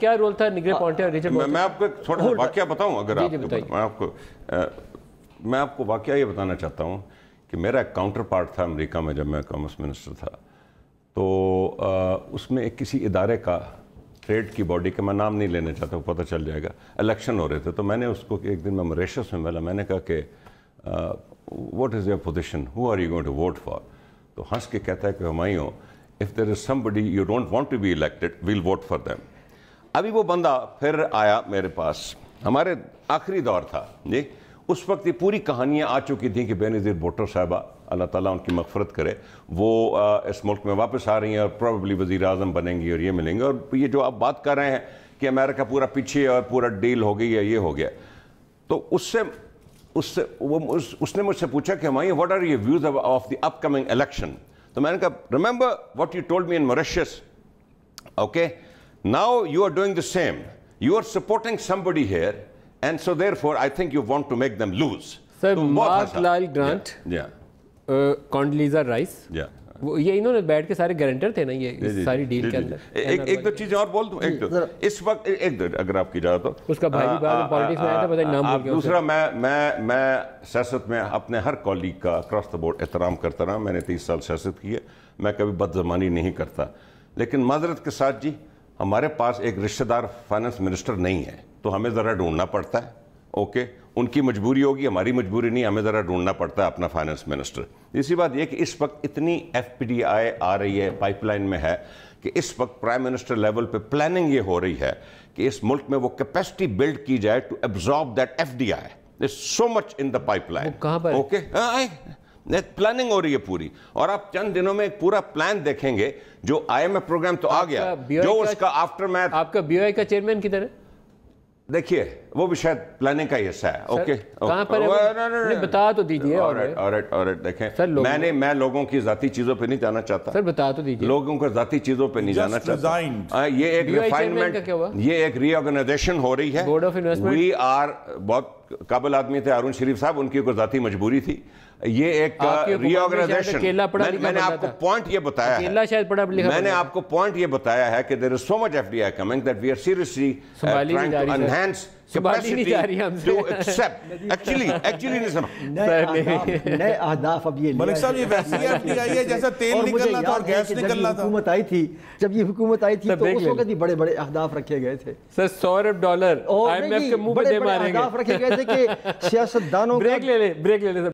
کیا رول تھا نگرے پونٹے اور ریچرڈ میں آپ کو تھوڑا سا واقعہ بتاؤں اگر میں آپ کو واقعہ یہ بتانا چاہتا ہوں کہ میرا ایک کاؤنٹر پارٹ تھا امریکہ میں جب میں کامرس منسٹر تھا، تو اس میں ایک کسی ادارے کا ٹریڈ کی باڈی کا میں نام نہیں لینا چاہتا، وہ پتہ چل جائے گا، الیکشن ہو رہے تھے، تو میں نے اس کو ایک دن میں موریشس میں ملا، میں نے کہا کہ what is your position, who are you going to vote for? تو ہنس کے کہتا ہے کہ Humayun if there is somebody you don't want to be elected well vote for them. ابھی وہ بندہ پھر آیا میرے پاس، ہمارے آخری دور تھا جی، اس وقت یہ پوری کہانیاں آ چکی تھیں کہ بے نظیر بھٹو صاحبہ اللہ تعالیٰ ان کی مغفرت کرے، وہ اس ملک میں واپس آ رہی ہیں اور پروبیبلی وزیر اعظم بنیں گی اور یہ ملیں گے، اور یہ جو آپ بات کر رہے ہیں کہ امریکہ پورا پیچھے اور پورا ڈیل ہو گئی ہے، یہ ہو گیا، تو اس نے مجھ سے پوچھا کہ Humayun what are your views of the upcoming election? تو میں نے کہا remember what you told me in Mauritius, okay now you are doing the same, you are supporting somebody here and so therefore I think you want to make them lose. Sir mark Lal grant, کونڈلیزا rice, یہ انہوں نے بیٹھ کے سارے guarantor تھے نا یہ ساری ڈیل کے اندر۔ ایک دو چیزیں اور بول دوں، ایک دو اس وقت ایک دو اگر آپ کی اجازت ہو، اس کا بھائی بھی بعد میں پالیٹکس میں آیا تھا، پتہ نہیں نام بھول گیا۔ دوسرا میں سیاست میں اپنے ہر کولیگ کا اکراس دا بورڈ احترام کرتا رہا، میں نے 30 سال سیاست کی ہے، میں کبھی بد زبانی نہیں کرتا، لیکن معذرت کے ساتھ جی ہمارے پاس ایک رشتہ دار فائنانس منسٹر نہیں ہے، تو ہمیں ذرا ڈھونڈنا پڑتا ہے، اوکے ان کی مجبوری ہوگی، ہماری مجبوری نہیں، ہمیں ذرا ڈھونڈنا پڑتا ہے اپنا فائنانس منسٹر۔ اسی بات یہ کہ اس وقت اتنی ایف پی ڈی آئی آ رہی ہے، پائپ لائن میں ہے، کہ اس وقت پرائم منسٹر لیول پہ پلاننگ یہ ہو رہی ہے کہ اس ملک میں وہ کیپیسٹی بلڈ کی جائے to absorb that F D I, there's so much in the pipeline۔ کہاں پر؟ اوکے پلاننگ ہو رہی ہے پوری، اور آپ چند دنوں میں ایک پورا پلان دیکھیں گے، جو آئی ایم ایف پروگرام تو آ گیا، جو اس کا آفٹر میتھ۔ آپ کا بی او آئی کا چیئرمین کدھر ہے؟ دیکھیے وہ بھی شاید پلاننگ کا ہی حصہ ہے، اوکے کہاں پر ہے بتا تو دیجیے۔ دیکھیں میں لوگوں کی ذاتی چیزوں پہ نہیں جانا چاہتا، سر بتا تو دیجیے، لوگوں کو ذاتی چیزوں پہ نہیں جانا چاہتا، یہ ایک ریفائنمنٹ، یہ ایک ری آرگنائزیشن ہو رئی ہے، board of investment, we are بہت قابل آدمی تھے ہارون شریف صاحب، ان کی کوئی ذاتی مجبوری تھی، یہ ایک ری آرگنائزیشن۔ میں نے آپ کو پوائنٹ یہ بتایا ہے، میں نے آپ کو پوائنٹ یہ بتایا ہے کہ there is so much FDI coming that we are seriously trying to enhance capacity to accept۔ Actually نہیں سنا نئے اہداف اب یہ ملک صاحب، یہ ویسی FDI ہے جیسا تیل نکلنا تھا اور گیس نکلنا تھا۔ حکومت آئی تھی، جب یہ حکومت آئی تھی تو اس وقت بھی بڑے بڑے اہداف رکھے گئے تھے سر، $100 ارب آئی ایم ایف کے منہ پہ دے ماریں گے، اہداف رکھے گئے تھے کہ سیاست دانوں بریک لے لے